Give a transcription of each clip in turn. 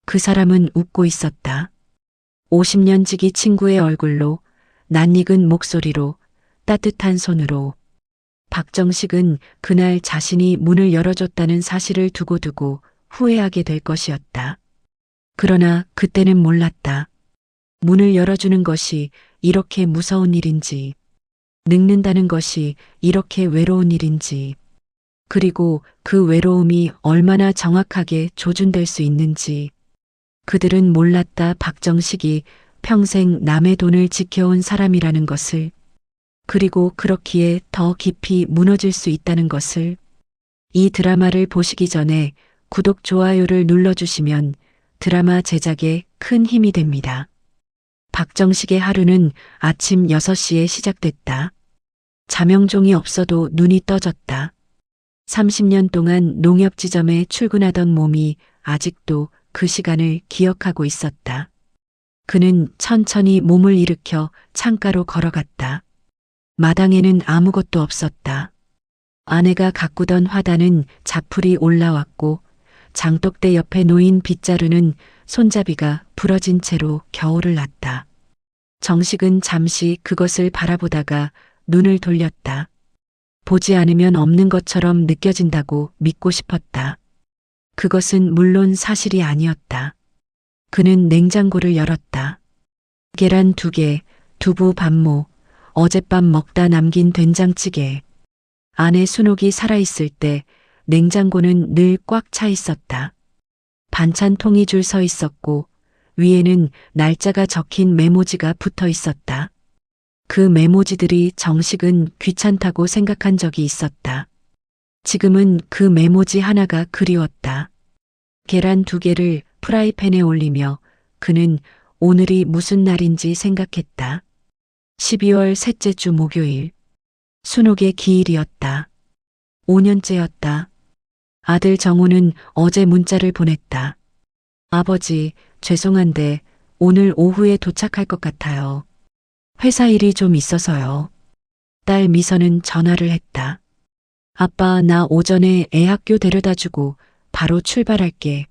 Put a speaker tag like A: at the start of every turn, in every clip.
A: 그 사람은 웃고 있었다. 50년 지기 친구의 얼굴로, 낯익은 목소리로, 따뜻한 손으로. 박정식은 그날 자신이 문을 열어줬다는 사실을 두고두고 후회하게 될 것이었다. 그러나 그때는 몰랐다. 문을 열어주는 것이 이렇게 무서운 일인지, 늙는다는 것이 이렇게 외로운 일인지, 그리고 그 외로움이 얼마나 정확하게 조준될 수 있는지. 그들은 몰랐다. 박정식이 평생 남의 돈을 지켜온 사람이라는 것을, 그리고 그렇기에 더 깊이 무너질 수 있다는 것을. 이 드라마를 보시기 전에 구독, 좋아요를 눌러주시면 드라마 제작에 큰 힘이 됩니다. 박정식의 하루는 아침 6시에 시작됐다. 자명종이 없어도 눈이 떠졌다. 30년 동안 농협지점에 출근하던 몸이 아직도 그 시간을 기억하고 있었다. 그는 천천히 몸을 일으켜 창가로 걸어갔다. 마당에는 아무것도 없었다. 아내가 가꾸던 화단은 자풀이 올라왔고 장독대 옆에 놓인 빗자루는 손잡이가 부러진 채로 겨울을 났다. 정식은 잠시 그것을 바라보다가 눈을 돌렸다. 보지 않으면 없는 것처럼 느껴진다고 믿고 싶었다. 그것은 물론 사실이 아니었다. 그는 냉장고를 열었다. 계란 2개, 두부 반모, 어젯밤 먹다 남긴 된장찌개. 안에 순옥이 살아있을 때 냉장고는 늘 꽉 차 있었다. 반찬통이 줄 서 있었고 위에는 날짜가 적힌 메모지가 붙어 있었다. 그 메모지들이 정식은 귀찮다고 생각한 적이 있었다. 지금은 그 메모지 하나가 그리웠다. 계란 2개를 프라이팬에 올리며 그는 오늘이 무슨 날인지 생각했다. 12월 셋째 주 목요일. 순옥의 기일이었다. 5년째였다. 아들 정우는 어제 문자를 보냈다. 아버지, 죄송한데 오늘 오후에 도착할 것 같아요. 회사 일이 좀 있어서요. 딸 미선은 전화를 했다. 아빠, 나 오전에 애 학교 데려다주고 바로 출발할게.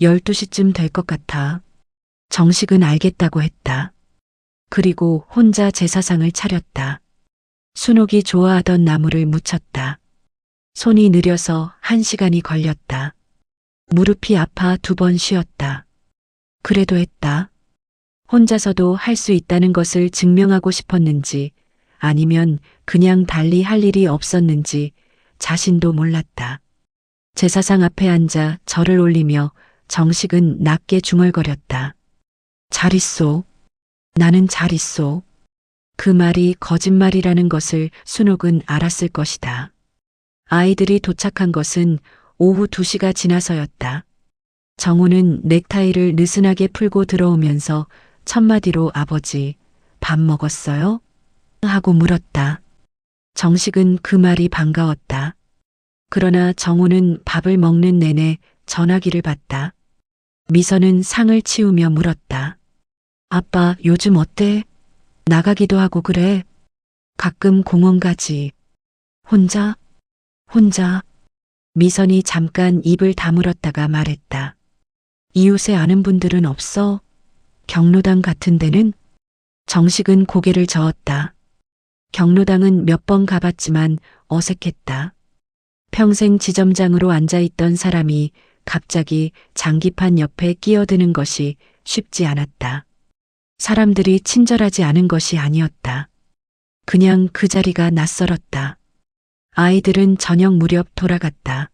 A: 12시쯤 될 것 같아. 정식은 알겠다고 했다. 그리고 혼자 제사상을 차렸다. 순옥이 좋아하던 나물을 무쳤다. 손이 느려서 1시간이 걸렸다. 무릎이 아파 2번 쉬었다. 그래도 했다. 혼자서도 할 수 있다는 것을 증명하고 싶었는지 아니면 그냥 달리 할 일이 없었는지 자신도 몰랐다. 제사상 앞에 앉아 절을 올리며 정식은 낮게 중얼거렸다. 잘 있소. 나는 잘 있소. 그 말이 거짓말이라는 것을 순옥은 알았을 것이다. 아이들이 도착한 것은 오후 2시가 지나서였다. 정우는 넥타이를 느슨하게 풀고 들어오면서 첫마디로 아버지, 밥 먹었어요? 하고 물었다. 정식은 그 말이 반가웠다. 그러나 정우는 밥을 먹는 내내 전화기를 봤다. 미선은 상을 치우며 물었다. 아빠, 요즘 어때? 나가기도 하고 그래? 가끔 공원 가지. 혼자? 혼자? 미선이 잠깐 입을 다물었다가 말했다. 이웃에 아는 분들은 없어? 경로당 같은 데는? 정식은 고개를 저었다. 경로당은 몇 번 가봤지만 어색했다. 평생 지점장으로 앉아있던 사람이 갑자기 장기판 옆에 끼어드는 것이 쉽지 않았다. 사람들이 친절하지 않은 것이 아니었다. 그냥 그 자리가 낯설었다. 아이들은 저녁 무렵 돌아갔다.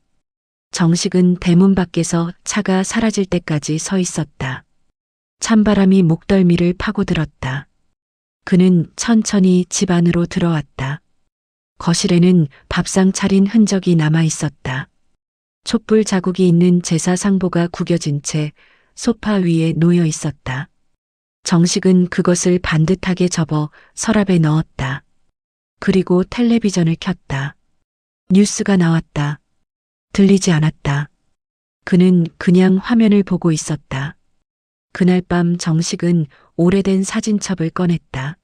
A: 정식은 대문 밖에서 차가 사라질 때까지 서 있었다. 찬바람이 목덜미를 파고들었다. 그는 천천히 집 안으로 들어왔다. 거실에는 밥상 차린 흔적이 남아 있었다. 촛불 자국이 있는 제사 상보가 구겨진 채 소파 위에 놓여 있었다. 정식은 그것을 반듯하게 접어 서랍에 넣었다. 그리고 텔레비전을 켰다. 뉴스가 나왔다. 들리지 않았다. 그는 그냥 화면을 보고 있었다. 그날 밤 정식은 오래된 사진첩을 꺼냈다.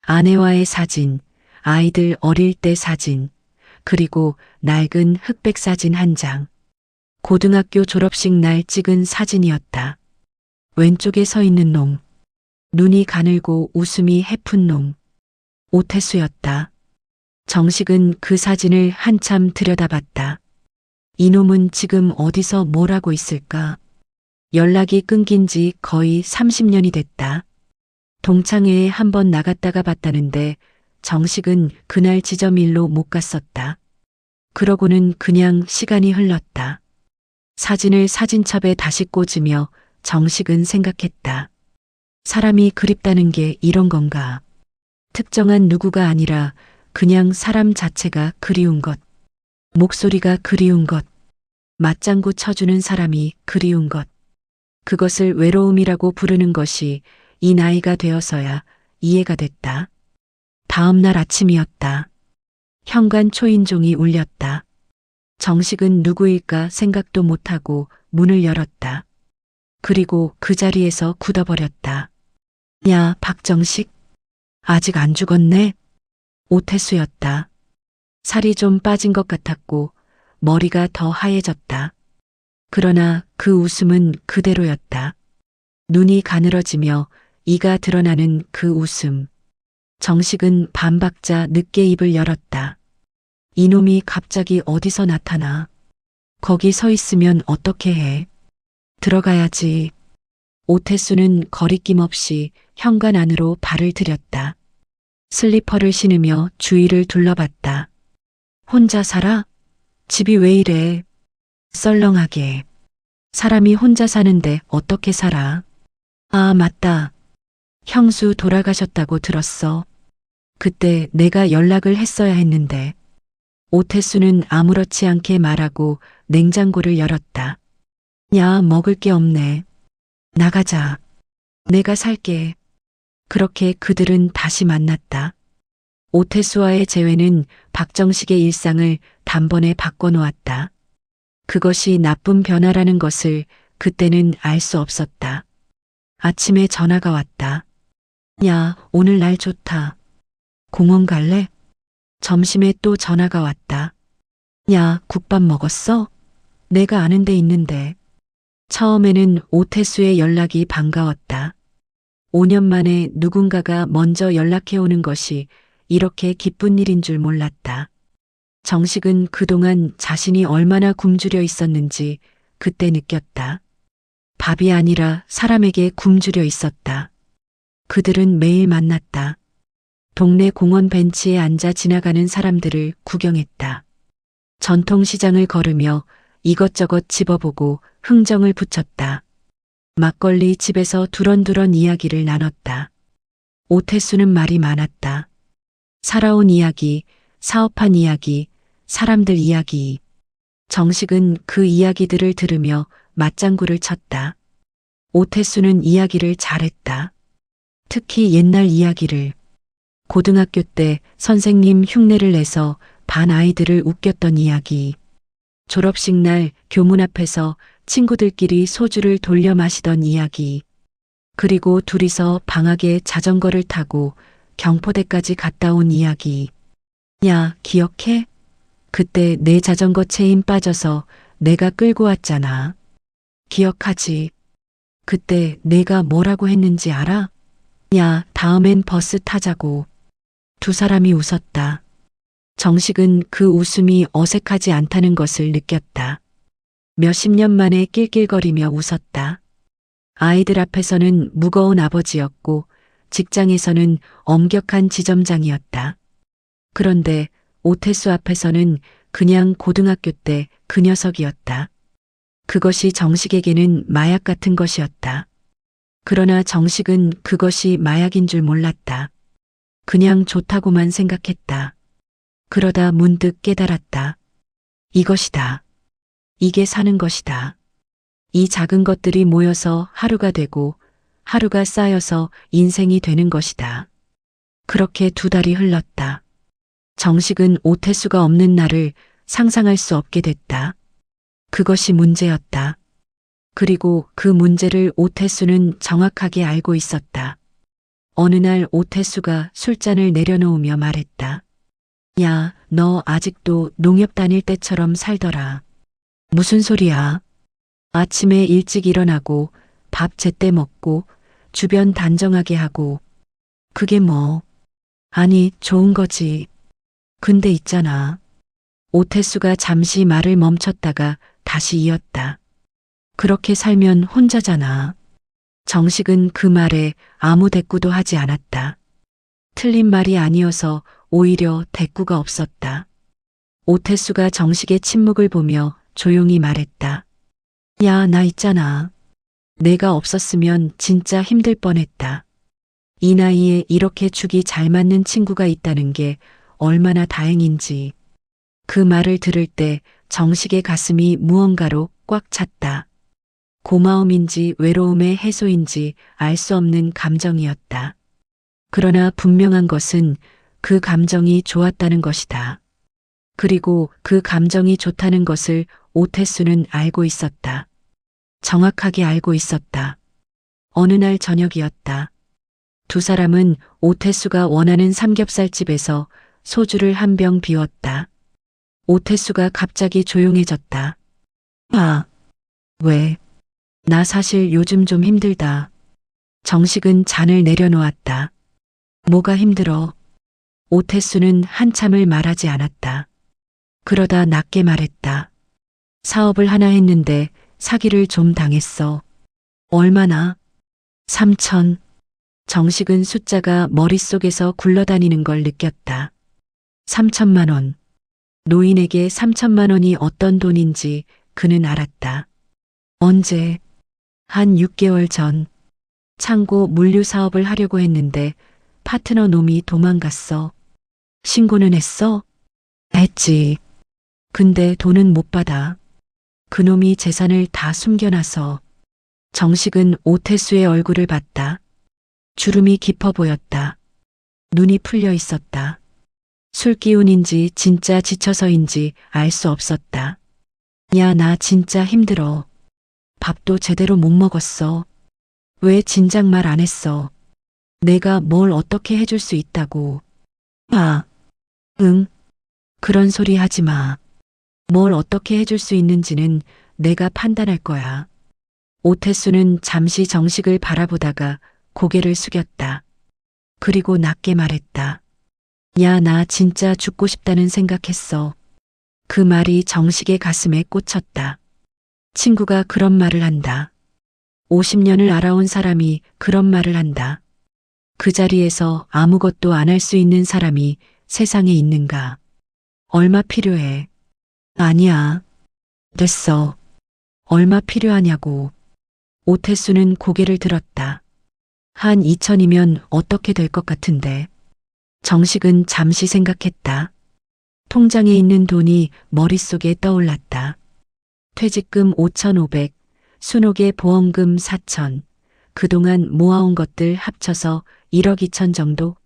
A: 아내와의 사진, 아이들 어릴 때 사진, 그리고 낡은 흑백 사진 1장. 고등학교 졸업식 날 찍은 사진이었다. 왼쪽에 서 있는 놈. 눈이 가늘고 웃음이 해픈 놈. 오태수였다. 정식은 그 사진을 한참 들여다봤다. 이놈은 지금 어디서 뭘 하고 있을까? 연락이 끊긴 지 거의 30년이 됐다. 동창회에 한번 나갔다가 봤다는데 정식은 그날 지점일로 못 갔었다. 그러고는 그냥 시간이 흘렀다. 사진을 사진첩에 다시 꽂으며 정식은 생각했다. 사람이 그립다는 게 이런 건가? 특정한 누구가 아니라 그냥 사람 자체가 그리운 것. 목소리가 그리운 것. 맞장구 쳐주는 사람이 그리운 것. 그것을 외로움이라고 부르는 것이 이 나이가 되어서야 이해가 됐다. 다음 날 아침이었다. 현관 초인종이 울렸다. 정식은 누구일까 생각도 못하고 문을 열었다. 그리고 그 자리에서 굳어버렸다. 야, 박정식. 아직 안 죽었네? 오태수였다. 살이 좀 빠진 것 같았고 머리가 더 하얘졌다. 그러나 그 웃음은 그대로였다. 눈이 가늘어지며 이가 드러나는 그 웃음. 정식은 반박자 늦게 입을 열었다. 이놈이 갑자기 어디서 나타나? 거기 서 있으면 어떻게 해? 들어가야지. 오태수는 거리낌 없이 현관 안으로 발을 들였다. 슬리퍼를 신으며 주위를 둘러봤다. 혼자 살아? 집이 왜 이래? 썰렁하게. 사람이 혼자 사는데 어떻게 살아? 아, 맞다. 형수 돌아가셨다고 들었어. 그때 내가 연락을 했어야 했는데. 오태수는 아무렇지 않게 말하고 냉장고를 열었다. 야, 먹을 게 없네. 나가자. 내가 살게. 그렇게 그들은 다시 만났다. 오태수와의 재회는 박정식의 일상을 단번에 바꿔놓았다. 그것이 나쁜 변화라는 것을 그때는 알 수 없었다. 아침에 전화가 왔다. 야, 오늘 날 좋다. 공원 갈래? 점심에 또 전화가 왔다. 야, 국밥 먹었어? 내가 아는 데 있는데. 처음에는 오태수의 연락이 반가웠다. 5년 만에 누군가가 먼저 연락해 오는 것이 이렇게 기쁜 일인 줄 몰랐다. 정식은 그동안 자신이 얼마나 굶주려 있었는지 그때 느꼈다. 밥이 아니라 사람에게 굶주려 있었다. 그들은 매일 만났다. 동네 공원 벤치에 앉아 지나가는 사람들을 구경했다. 전통시장을 걸으며 이것저것 집어보고 흥정을 붙였다. 막걸리 집에서 두런두런 이야기를 나눴다. 오태수는 말이 많았다. 살아온 이야기, 사업한 이야기, 사람들 이야기. 정식은 그 이야기들을 들으며 맞장구를 쳤다. 오태수는 이야기를 잘했다. 특히 옛날 이야기를. 고등학교 때 선생님 흉내를 내서 반 아이들을 웃겼던 이야기. 졸업식 날 교문 앞에서 친구들끼리 소주를 돌려 마시던 이야기. 그리고 둘이서 방학에 자전거를 타고 경포대까지 갔다 온 이야기. 야, 기억해? 그때 내 자전거 체인 빠져서 내가 끌고 왔잖아. 기억하지? 그때 내가 뭐라고 했는지 알아? 야, 다음엔 버스 타자고. 두 사람이 웃었다. 정식은 그 웃음이 어색하지 않다는 것을 느꼈다. 몇십 년 만에 낄낄거리며 웃었다. 아이들 앞에서는 무거운 아버지였고 직장에서는 엄격한 지점장이었다. 그런데 오태수 앞에서는 그냥 고등학교 때 그 녀석이었다. 그것이 정식에게는 마약 같은 것이었다. 그러나 정식은 그것이 마약인 줄 몰랐다. 그냥 좋다고만 생각했다. 그러다 문득 깨달았다. 이것이다. 이게 사는 것이다. 이 작은 것들이 모여서 하루가 되고 하루가 쌓여서 인생이 되는 것이다. 그렇게 두 달이 흘렀다. 정식은 오태수가 없는 날을 상상할 수 없게 됐다. 그것이 문제였다. 그리고 그 문제를 오태수는 정확하게 알고 있었다. 어느 날 오태수가 술잔을 내려놓으며 말했다. 야, 너 아직도 농협 다닐 때처럼 살더라. 무슨 소리야? 아침에 일찍 일어나고 밥 제때 먹고 주변 단정하게 하고 그게 뭐? 아니, 좋은 거지. 근데 있잖아. 오태수가 잠시 말을 멈췄다가 다시 이었다. 그렇게 살면 혼자잖아. 정식은 그 말에 아무 대꾸도 하지 않았다. 틀린 말이 아니어서 오히려 대꾸가 없었다. 오태수가 정식의 침묵을 보며 조용히 말했다. 야, 나 있잖아. 내가 없었으면 진짜 힘들 뻔했다. 이 나이에 이렇게 죽이 잘 맞는 친구가 있다는 게 얼마나 다행인지. 그 말을 들을 때 정식의 가슴이 무언가로 꽉 찼다. 고마움인지 외로움의 해소인지 알 수 없는 감정이었다. 그러나 분명한 것은 그 감정이 좋았다는 것이다. 그리고 그 감정이 좋다는 것을 오태수는 알고 있었다. 정확하게 알고 있었다. 어느 날 저녁이었다. 두 사람은 오태수가 원하는 삼겹살집에서 소주를 한 병 비웠다. 오태수가 갑자기 조용해졌다. 아, 왜? 나 사실 요즘 좀 힘들다. 정식은 잔을 내려놓았다. 뭐가 힘들어? 오태수는 한참을 말하지 않았다. 그러다 낮게 말했다. 사업을 하나 했는데 사기를 좀 당했어. 얼마나? 3천. 정식은 숫자가 머릿속에서 굴러다니는 걸 느꼈다. 3천만 원. 노인에게 3천만 원이 어떤 돈인지 그는 알았다. 언제? 한 6개월 전. 창고 물류 사업을 하려고 했는데 파트너 놈이 도망갔어. 신고는 했어? 했지. 근데 돈은 못 받아. 그놈이 재산을 다 숨겨놔서. 정식은 오태수의 얼굴을 봤다. 주름이 깊어 보였다. 눈이 풀려 있었다. 술 기운인지 진짜 지쳐서인지 알 수 없었다. 야, 나 진짜 힘들어. 밥도 제대로 못 먹었어. 왜 진작 말 안 했어? 내가 뭘 어떻게 해줄 수 있다고. 아, 응. 그런 소리 하지 마. 뭘 어떻게 해줄 수 있는지는 내가 판단할 거야. 오태수는 잠시 정식을 바라보다가 고개를 숙였다. 그리고 낮게 말했다. 야, 나 진짜 죽고 싶다는 생각했어. 그 말이 정식의 가슴에 꽂혔다. 친구가 그런 말을 한다. 50년을 알아온 사람이 그런 말을 한다. 그 자리에서 아무것도 안 할 수 있는 사람이 세상에 있는가? 얼마 필요해? 아니야. 됐어. 얼마 필요하냐고. 오태수는 고개를 들었다. 한 2천이면 어떻게 될 것 같은데. 정식은 잠시 생각했다. 통장에 있는 돈이 머릿속에 떠올랐다. 퇴직금 5,500, 순옥의 보험금 4천, 그동안 모아온 것들 합쳐서 1억 2천 정도?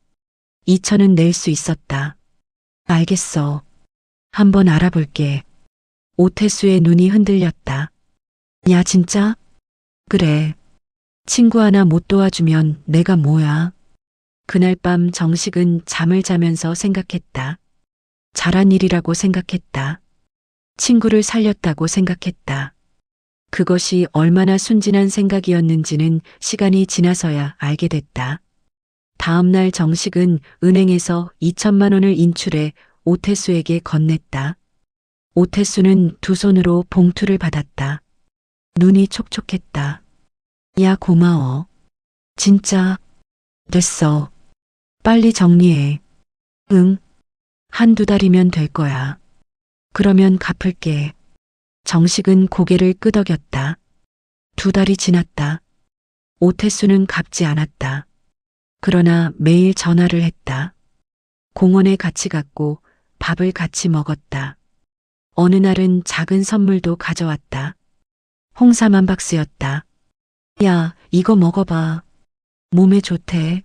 A: 2천은 낼 수 있었다. 알겠어. 한번 알아볼게. 오태수의 눈이 흔들렸다. 야, 진짜? 그래. 친구 하나 못 도와주면 내가 뭐야? 그날 밤 정식은 잠을 자면서 생각했다. 잘한 일이라고 생각했다. 친구를 살렸다고 생각했다. 그것이 얼마나 순진한 생각이었는지는 시간이 지나서야 알게 됐다. 다음 날 정식은 은행에서 2천만 원을 인출해 오태수에게 건넸다. 오태수는 두 손으로 봉투를 받았다. 눈이 촉촉했다. 야, 고마워. 진짜. 됐어. 빨리 정리해. 응. 한두 달이면 될 거야. 그러면 갚을게. 정식은 고개를 끄덕였다. 2달이 지났다. 오태수는 갚지 않았다. 그러나 매일 전화를 했다. 공원에 같이 갔고 밥을 같이 먹었다. 어느 날은 작은 선물도 가져왔다. 홍삼 한 박스였다. 야, 이거 먹어봐. 몸에 좋대.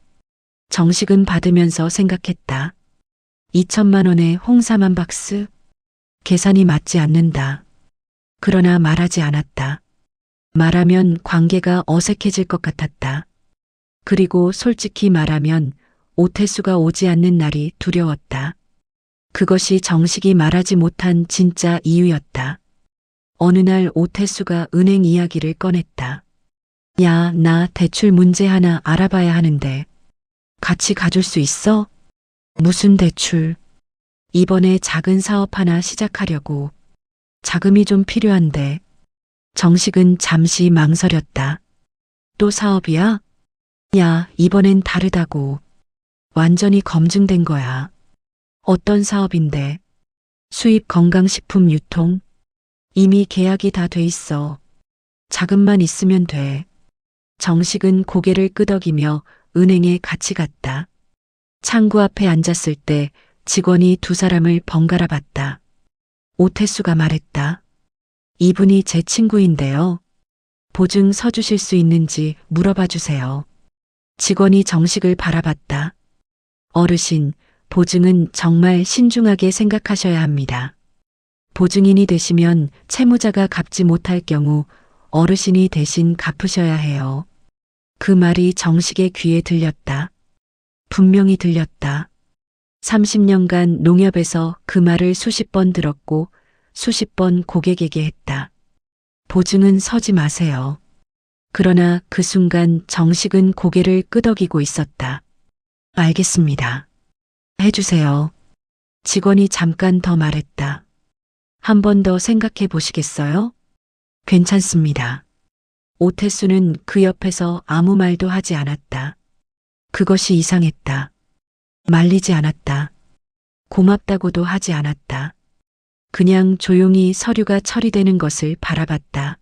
A: 정식은 받으면서 생각했다. 2천만 원에 홍삼 한 박스? 계산이 맞지 않는다. 그러나 말하지 않았다. 말하면 관계가 어색해질 것 같았다. 그리고 솔직히 말하면 오태수가 오지 않는 날이 두려웠다. 그것이 정식이 말하지 못한 진짜 이유였다. 어느 날 오태수가 은행 이야기를 꺼냈다. 야, 나 대출 문제 하나 알아봐야 하는데 같이 가줄 수 있어? 무슨 대출? 이번에 작은 사업 하나 시작하려고. 자금이 좀 필요한데. 정식은 잠시 망설였다. 또 사업이야? 야, 이번엔 다르다고. 완전히 검증된 거야. 어떤 사업인데? 수입 건강식품 유통? 이미 계약이 다 돼 있어. 자금만 있으면 돼. 정식은 고개를 끄덕이며 은행에 같이 갔다. 창구 앞에 앉았을 때 직원이 두 사람을 번갈아 봤다. 오태수가 말했다. 이분이 제 친구인데요. 보증 서주실 수 있는지 물어봐 주세요. 직원이 정식을 바라봤다. 어르신, 보증은 정말 신중하게 생각하셔야 합니다. 보증인이 되시면 채무자가 갚지 못할 경우 어르신이 대신 갚으셔야 해요. 그 말이 정식의 귀에 들렸다. 분명히 들렸다. 30년간 농협에서 그 말을 수십 번 들었고 수십 번 고객에게 했다. 보증은 서지 마세요. 그러나 그 순간 정식은 고개를 끄덕이고 있었다. 알겠습니다. 해주세요. 직원이 잠깐 더 말했다. 한 번 더 생각해 보시겠어요? 괜찮습니다. 오태수는 그 옆에서 아무 말도 하지 않았다. 그것이 이상했다. 말리지 않았다. 고맙다고도 하지 않았다. 그냥 조용히 서류가 처리되는 것을 바라봤다.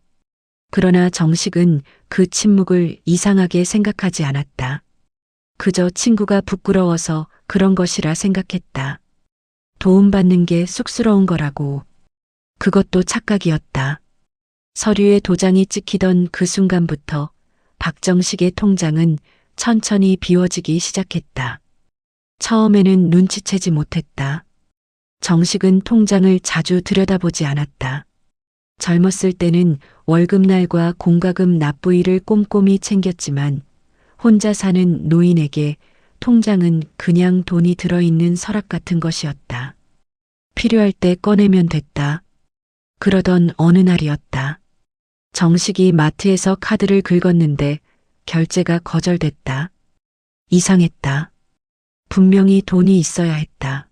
A: 그러나 정식은 그 침묵을 이상하게 생각하지 않았다. 그저 친구가 부끄러워서 그런 것이라 생각했다. 도움받는 게 쑥스러운 거라고. 그것도 착각이었다. 서류에 도장이 찍히던 그 순간부터 박정식의 통장은 천천히 비워지기 시작했다. 처음에는 눈치채지 못했다. 정식은 통장을 자주 들여다보지 않았다. 젊었을 때는 월급날과 공과금 납부일을 꼼꼼히 챙겼지만 혼자 사는 노인에게 통장은 그냥 돈이 들어있는 서랍 같은 것이었다. 필요할 때 꺼내면 됐다. 그러던 어느 날이었다. 정식이 마트에서 카드를 긁었는데 결제가 거절됐다. 이상했다. 분명히 돈이 있어야 했다.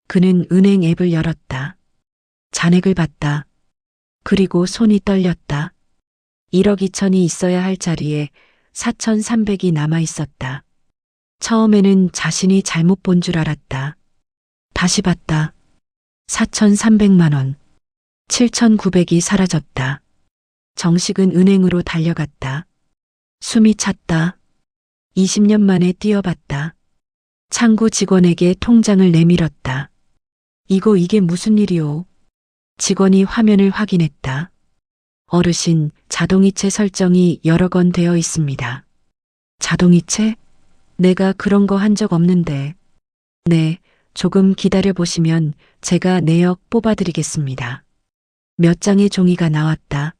A: 그는 은행 앱을 열었다. 잔액을 봤다. 그리고 손이 떨렸다. 1억 2천이 있어야 할 자리에 4,300이 남아 있었다. 처음에는 자신이 잘못 본 줄 알았다. 다시 봤다. 4,300만 원. 7,900이 사라졌다. 정식은 은행으로 달려갔다. 숨이 찼다. 20년 만에 뛰어봤다. 창구 직원에게 통장을 내밀었다. 이게 무슨 일이오? 직원이 화면을 확인했다. 어르신, 자동이체 설정이 여러 건 되어 있습니다. 자동이체? 내가 그런 거 한 적 없는데. 네, 조금 기다려 보시면 제가 내역 뽑아드리겠습니다. 몇 장의 종이가 나왔다.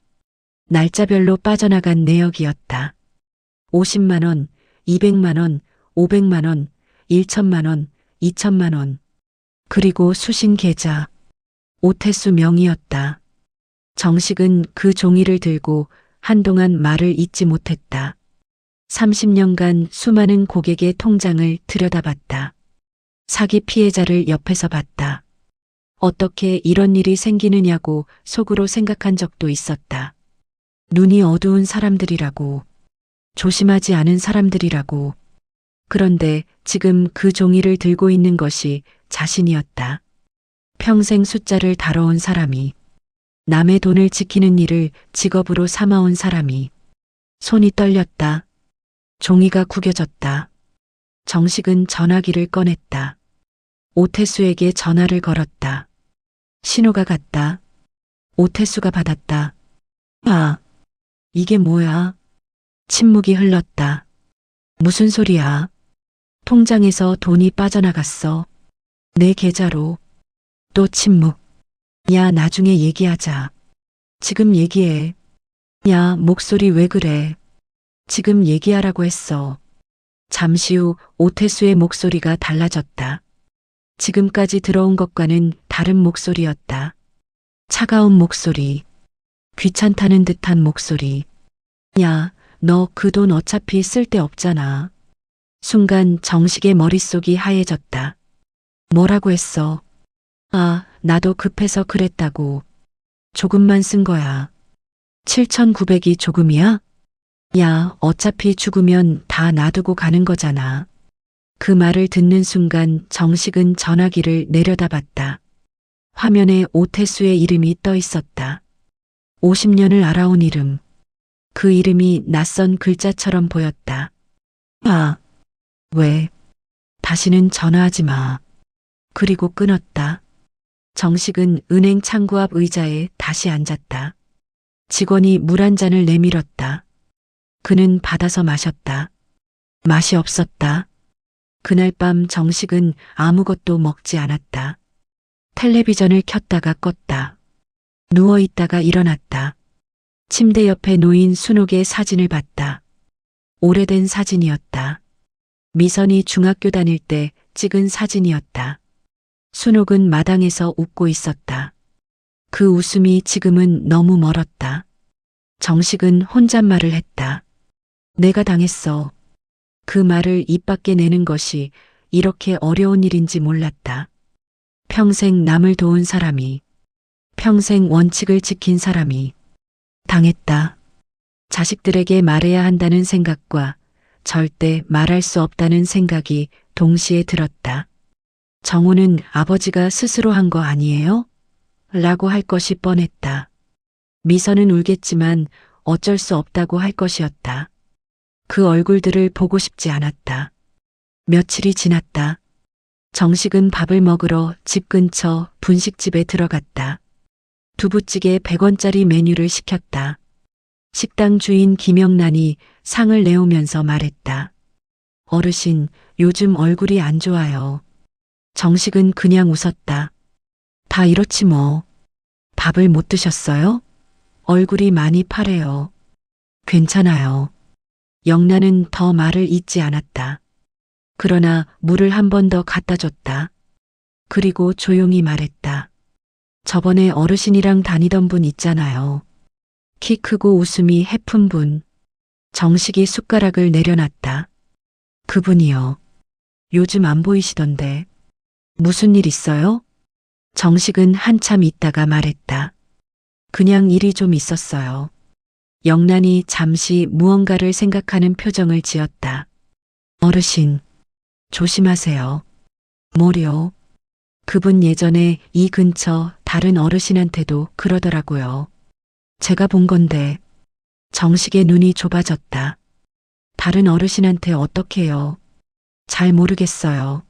A: 날짜별로 빠져나간 내역이었다. 50만 원, 200만 원, 500만 원, 1천만 원, 2천만 원. 그리고 수신 계좌. 오태수 명의였다. 정식은 그 종이를 들고 한동안 말을 잇지 못했다. 30년간 수많은 고객의 통장을 들여다봤다. 사기 피해자를 옆에서 봤다. 어떻게 이런 일이 생기느냐고 속으로 생각한 적도 있었다. 눈이 어두운 사람들이라고. 조심하지 않은 사람들이라고. 그런데 지금 그 종이를 들고 있는 것이 자신이었다. 평생 숫자를 다뤄온 사람이, 남의 돈을 지키는 일을 직업으로 삼아온 사람이. 손이 떨렸다. 종이가 구겨졌다. 정식은 전화기를 꺼냈다. 오태수에게 전화를 걸었다. 신호가 갔다. 오태수가 받았다. 아, 이게 뭐야? 침묵이 흘렀다. 무슨 소리야? 통장에서 돈이 빠져나갔어. 내 계좌로. 또 침묵. 야, 나중에 얘기하자. 지금 얘기해. 야, 목소리 왜 그래? 지금 얘기하라고 했어. 잠시 후 오태수의 목소리가 달라졌다. 지금까지 들어온 것과는 다른 목소리였다. 차가운 목소리. 귀찮다는 듯한 목소리. 야, 너 그 돈 어차피 쓸데 없잖아. 순간 정식의 머릿속이 하얘졌다. 뭐라고 했어? 아, 나도 급해서 그랬다고. 조금만 쓴 거야. 7,900이 조금이야? 야, 어차피 죽으면 다 놔두고 가는 거잖아. 그 말을 듣는 순간 정식은 전화기를 내려다봤다. 화면에 오태수의 이름이 떠 있었다. 50년을 알아온 이름. 그 이름이 낯선 글자처럼 보였다. 아, 왜? 다시는 전화하지 마. 그리고 끊었다. 정식은 은행 창구 앞 의자에 다시 앉았다. 직원이 물 한 잔을 내밀었다. 그는 받아서 마셨다. 맛이 없었다. 그날 밤 정식은 아무것도 먹지 않았다. 텔레비전을 켰다가 껐다. 누워 있다가 일어났다. 침대 옆에 놓인 순옥의 사진을 봤다. 오래된 사진이었다. 미선이 중학교 다닐 때 찍은 사진이었다. 순옥은 마당에서 웃고 있었다. 그 웃음이 지금은 너무 멀었다. 정식은 혼잣말을 했다. 내가 당했어. 그 말을 입 밖에 내는 것이 이렇게 어려운 일인지 몰랐다. 평생 남을 도운 사람이, 평생 원칙을 지킨 사람이 당했다. 자식들에게 말해야 한다는 생각과 절대 말할 수 없다는 생각이 동시에 들었다. 정우는 아버지가 스스로 한 거 아니에요? 라고 할 것이 뻔했다. 미선은 울겠지만 어쩔 수 없다고 할 것이었다. 그 얼굴들을 보고 싶지 않았다. 며칠이 지났다. 정식은 밥을 먹으러 집 근처 분식집에 들어갔다. 두부찌개 100원짜리 메뉴를 시켰다. 식당 주인 김영란이 상을 내오면서 말했다. 어르신, 요즘 얼굴이 안 좋아요. 정식은 그냥 웃었다. 다 이렇지 뭐. 밥을 못 드셨어요? 얼굴이 많이 파래요. 괜찮아요. 영란은 더 말을 잇지 않았다. 그러나 물을 한 번 더 갖다 줬다. 그리고 조용히 말했다. 저번에 어르신이랑 다니던 분 있잖아요. 키 크고 웃음이 해픈 분. 정식이 숟가락을 내려놨다. 그분이요. 요즘 안 보이시던데. 무슨 일 있어요? 정식은 한참 있다가 말했다. 그냥 일이 좀 있었어요. 영란이 잠시 무언가를 생각하는 표정을 지었다. 어르신, 조심하세요. 뭐요? 그분 예전에 이 근처 다른 어르신한테도 그러더라고요. 제가 본 건데. 정식의 눈이 좁아졌다. 다른 어르신한테 어떡해요? 잘 모르겠어요.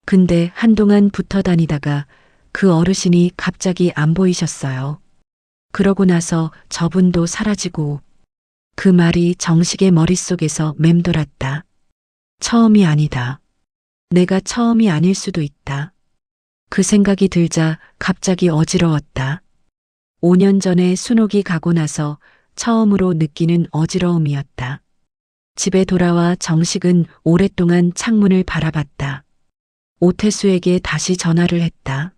A: 근데 한동안 붙어 다니다가 그 어르신이 갑자기 안 보이셨어요. 그러고 나서 저분도 사라지고. 그 말이 정식의 머릿속에서 맴돌았다. 처음이 아니다. 내가 처음이 아닐 수도 있다. 그 생각이 들자 갑자기 어지러웠다. 5년 전에 순옥이 가고 나서 처음으로 느끼는 어지러움이었다. 집에 돌아와 정식은 오랫동안 창문을 바라봤다. 오태수에게 다시 전화를 했다.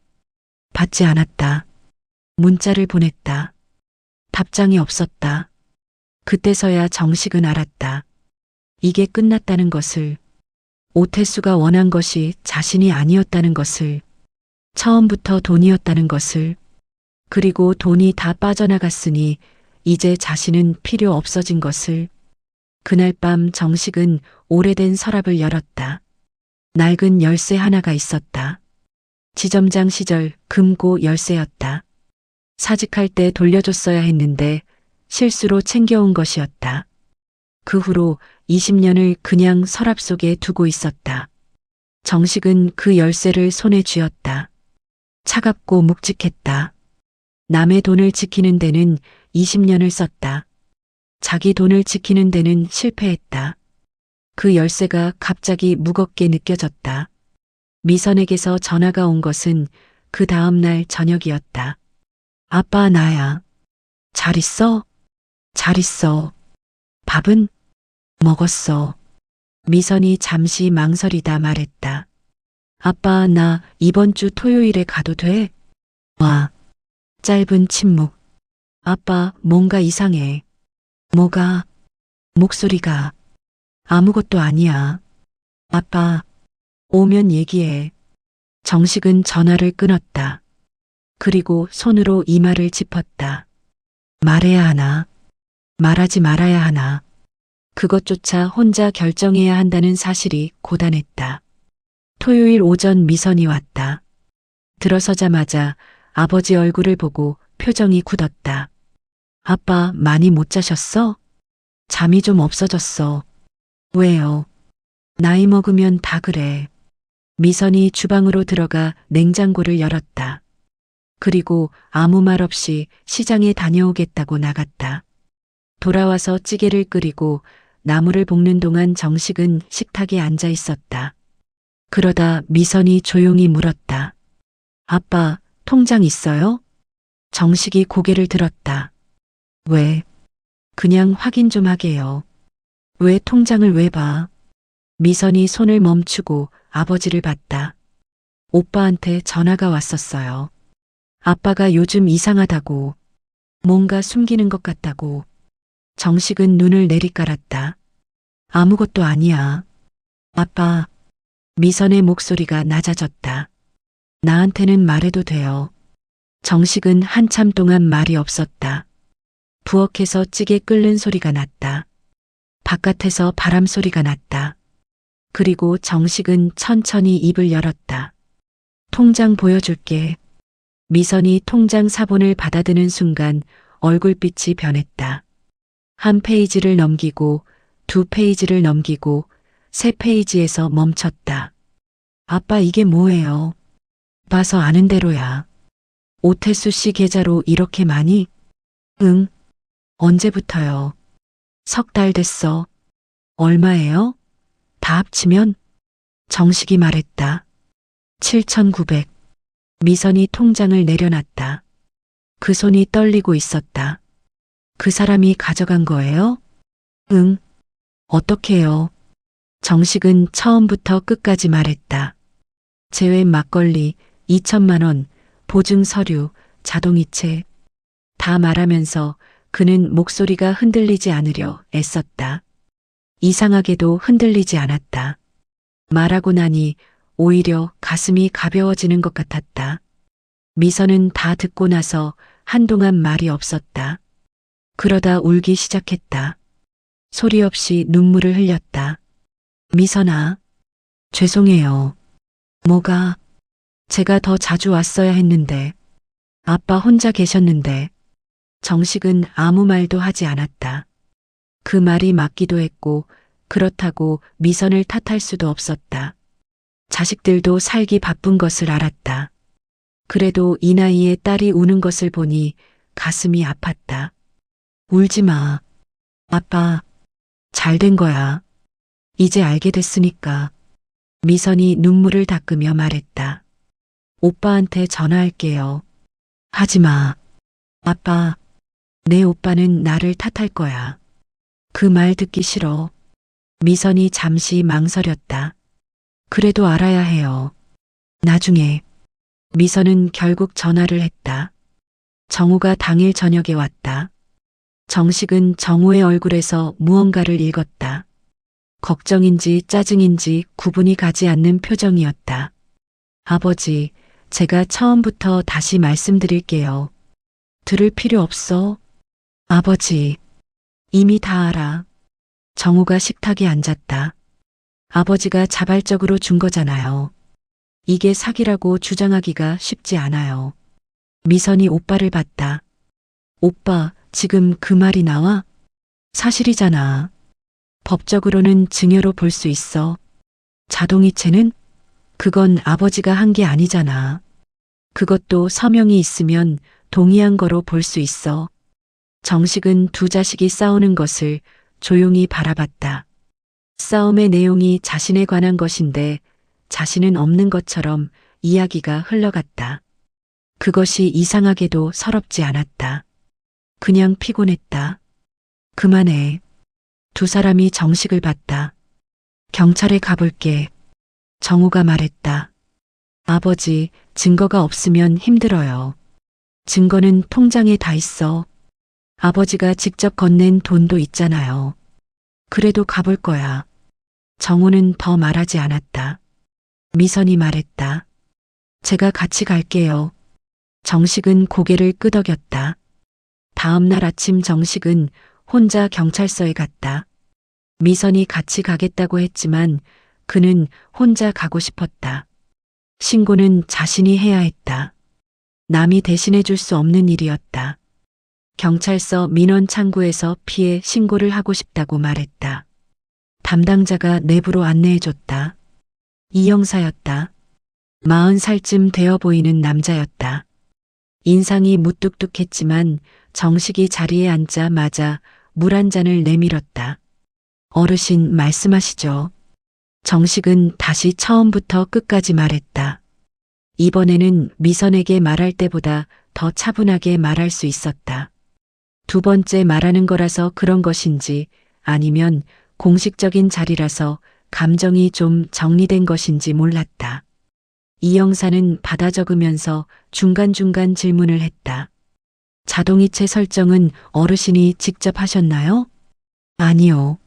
A: 받지 않았다. 문자를 보냈다. 답장이 없었다. 그때서야 정식은 알았다. 이게 끝났다는 것을, 오태수가 원한 것이 자신이 아니었다는 것을, 처음부터 돈이었다는 것을, 그리고 돈이 다 빠져나갔으니 이제 자신은 필요 없어진 것을. 그날 밤 정식은 오래된 서랍을 열었다. 낡은 열쇠 하나가 있었다. 지점장 시절 금고 열쇠였다. 사직할 때 돌려줬어야 했는데 실수로 챙겨온 것이었다. 그 후로 20년을 그냥 서랍 속에 두고 있었다. 정식은 그 열쇠를 손에 쥐었다. 차갑고 묵직했다. 남의 돈을 지키는 데는 20년을 썼다. 자기 돈을 지키는 데는 실패했다. 그 열쇠가 갑자기 무겁게 느껴졌다. 미선에게서 전화가 온 것은 그 다음 날 저녁이었다. 아빠, 나야. 잘 있어? 잘 있어. 밥은? 먹었어. 미선이 잠시 망설이다 말했다. 아빠, 나 이번 주 토요일에 가도 돼? 와. 짧은 침묵. 아빠, 뭔가 이상해. 뭐가? 목소리가. 아무것도 아니야. 아빠, 오면 얘기해. 정식은 전화를 끊었다. 그리고 손으로 이마를 짚었다. 말해야 하나? 말하지 말아야 하나? 그것조차 혼자 결정해야 한다는 사실이 고단했다. 토요일 오전 미선이 왔다. 들어서자마자 아버지 얼굴을 보고 표정이 굳었다. 아빠, 많이 못 자셨어? 잠이 좀 없어졌어. 왜요? 나이 먹으면 다 그래. 미선이 주방으로 들어가 냉장고를 열었다. 그리고 아무 말 없이 시장에 다녀오겠다고 나갔다. 돌아와서 찌개를 끓이고 나물을 볶는 동안 정식은 식탁에 앉아 있었다. 그러다 미선이 조용히 물었다. 아빠, 통장 있어요? 정식이 고개를 들었다. 왜? 그냥 확인 좀 하게요. 왜 통장을 왜 봐? 미선이 손을 멈추고 아버지를 봤다. 오빠한테 전화가 왔었어요. 아빠가 요즘 이상하다고, 뭔가 숨기는 것 같다고. 정식은 눈을 내리깔았다. 아무것도 아니야. 아빠, 미선의 목소리가 낮아졌다. 나한테는 말해도 돼요. 정식은 한참 동안 말이 없었다. 부엌에서 찌개 끓는 소리가 났다. 바깥에서 바람 소리가 났다. 그리고 정식은 천천히 입을 열었다. 통장 보여줄게. 미선이 통장 사본을 받아드는 순간 얼굴빛이 변했다. 한 페이지를 넘기고 두 페이지를 넘기고 세 페이지에서 멈췄다. 아빠, 이게 뭐예요? 봐서 아는 대로야. 오태수 씨 계좌로 이렇게 많이? 응. 언제부터요? 석 달 됐어. 얼마예요? 다 합치면? 정식이 말했다. 7,900. 미선이 통장을 내려놨다. 그 손이 떨리고 있었다. 그 사람이 가져간 거예요? 응. 어떻게요? 정식은 처음부터 끝까지 말했다. 제외 막걸리 2천만 원, 보증 서류, 자동이체. 다 말하면서 그는 목소리가 흔들리지 않으려 애썼다. 이상하게도 흔들리지 않았다. 말하고 나니 오히려 가슴이 가벼워지는 것 같았다. 미선은 다 듣고 나서 한동안 말이 없었다. 그러다 울기 시작했다. 소리 없이 눈물을 흘렸다. 미선아, 죄송해요. 뭐가? 제가 더 자주 왔어야 했는데. 아빠 혼자 계셨는데. 정식은 아무 말도 하지 않았다. 그 말이 맞기도 했고 그렇다고 미선을 탓할 수도 없었다. 자식들도 살기 바쁜 것을 알았다. 그래도 이 나이에 딸이 우는 것을 보니 가슴이 아팠다. 울지 마. 아빠, 잘 된 거야. 이제 알게 됐으니까. 미선이 눈물을 닦으며 말했다. 오빠한테 전화할게요. 하지 마. 아빠, 내 오빠는 나를 탓할 거야. 그 말 듣기 싫어. 미선이 잠시 망설였다. 그래도 알아야 해요. 나중에. 미선은 결국 전화를 했다. 정우가 당일 저녁에 왔다. 정식은 정우의 얼굴에서 무언가를 읽었다. 걱정인지 짜증인지 구분이 가지 않는 표정이었다. 아버지, 제가 처음부터 다시 말씀드릴게요. 들을 필요 없어. 아버지, 이미 다 알아. 정우가 식탁에 앉았다. 아버지가 자발적으로 준 거잖아요. 이게 사기라고 주장하기가 쉽지 않아요. 미선이 오빠를 봤다. 오빠, 지금 그 말이 나와? 사실이잖아. 법적으로는 증여로 볼 수 있어. 자동이체는? 그건 아버지가 한 게 아니잖아. 그것도 서명이 있으면 동의한 거로 볼 수 있어. 정식은 두 자식이 싸우는 것을 조용히 바라봤다. 싸움의 내용이 자신에 관한 것인데 자신은 없는 것처럼 이야기가 흘러갔다. 그것이 이상하게도 서럽지 않았다. 그냥 피곤했다. 그만해. 두 사람이 정식을 봤다. 경찰에 가볼게. 정우가 말했다. 아버지, 증거가 없으면 힘들어요. 증거는 통장에 다 있어. 아버지가 직접 건넨 돈도 있잖아요. 그래도 가볼 거야. 정우는 더 말하지 않았다. 미선이 말했다. 제가 같이 갈게요. 정식은 고개를 끄덕였다. 다음 날 아침 정식은 혼자 경찰서에 갔다. 미선이 같이 가겠다고 했지만 그는 혼자 가고 싶었다. 신고는 자신이 해야 했다. 남이 대신해 줄 수 없는 일이었다. 경찰서 민원 창구에서 피해 신고를 하고 싶다고 말했다. 담당자가 내부로 안내해 줬다. 이 형사였다. 40살쯤 되어 보이는 남자였다. 인상이 무뚝뚝했지만 정식이 자리에 앉자마자 물 한 잔을 내밀었다. 어르신 말씀하시죠. 정식은 다시 처음부터 끝까지 말했다. 이번에는 미선에게 말할 때보다 더 차분하게 말할 수 있었다. 두 번째 말하는 거라서 그런 것인지 아니면 공식적인 자리라서 감정이 좀 정리된 것인지 몰랐다. 이 형사는 받아 적으면서 중간중간 질문을 했다. 자동이체 설정은 어르신이 직접 하셨나요? 아니요.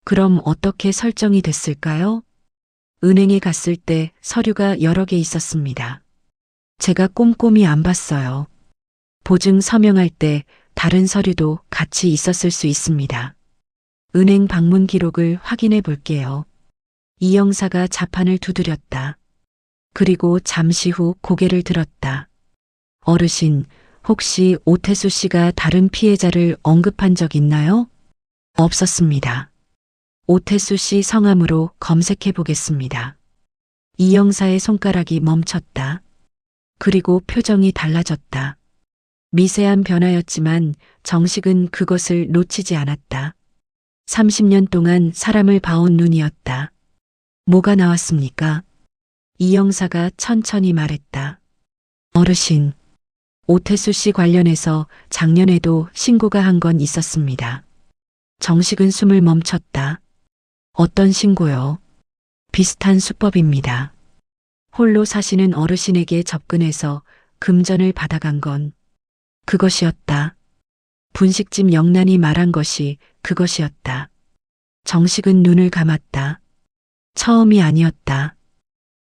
A: 그럼 어떻게 설정이 됐을까요? 은행에 갔을 때 서류가 여러 개 있었습니다. 제가 꼼꼼히 안 봤어요. 보증 서명할 때 다른 서류도 같이 있었을 수 있습니다. 은행 방문 기록을 확인해 볼게요. 이 형사가 자판을 두드렸다. 그리고 잠시 후 고개를 들었다. 어르신, 혹시 오태수 씨가 다른 피해자를 언급한 적 있나요? 없었습니다. 오태수 씨 성함으로 검색해 보겠습니다. 이 형사의 손가락이 멈췄다. 그리고 표정이 달라졌다. 미세한 변화였지만 정식은 그것을 놓치지 않았다. 30년 동안 사람을 봐온 눈이었다. 뭐가 나왔습니까? 이 형사가 천천히 말했다. 어르신, 오태수 씨 관련해서 작년에도 신고가 한 건 있었습니다. 정식은 숨을 멈췄다. 어떤 신고요? 비슷한 수법입니다. 홀로 사시는 어르신에게 접근해서 금전을 받아간 건 그것이었다. 분식집 영란이 말한 것이 그것이었다. 정식은 눈을 감았다. 처음이 아니었다.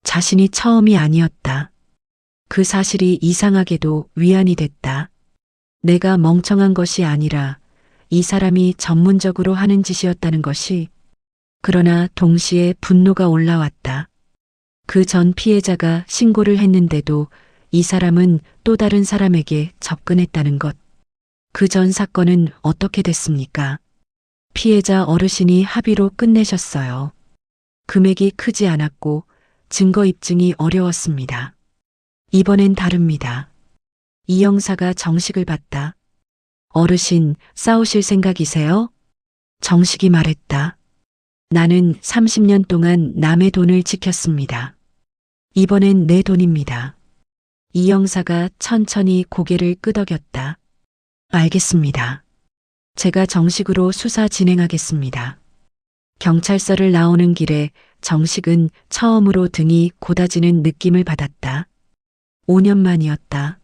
A: 자신이 처음이 아니었다. 그 사실이 이상하게도 위안이 됐다. 내가 멍청한 것이 아니라 이 사람이 전문적으로 하는 짓이었다는 것이. 그러나 동시에 분노가 올라왔다. 그 전 피해자가 신고를 했는데도 이 사람은 또 다른 사람에게 접근했다는 것. 그 전 사건은 어떻게 됐습니까? 피해자 어르신이 합의로 끝내셨어요. 금액이 크지 않았고 증거 입증이 어려웠습니다. 이번엔 다릅니다. 이 형사가 정식을 봤다. 어르신, 싸우실 생각이세요? 정식이 말했다. 나는 30년 동안 남의 돈을 지켰습니다. 이번엔 내 돈입니다. 이 형사가 천천히 고개를 끄덕였다. 알겠습니다. 제가 정식으로 수사 진행하겠습니다. 경찰서를 나오는 길에 정식은 처음으로 등이 고다지는 느낌을 받았다. 5년 만이었다.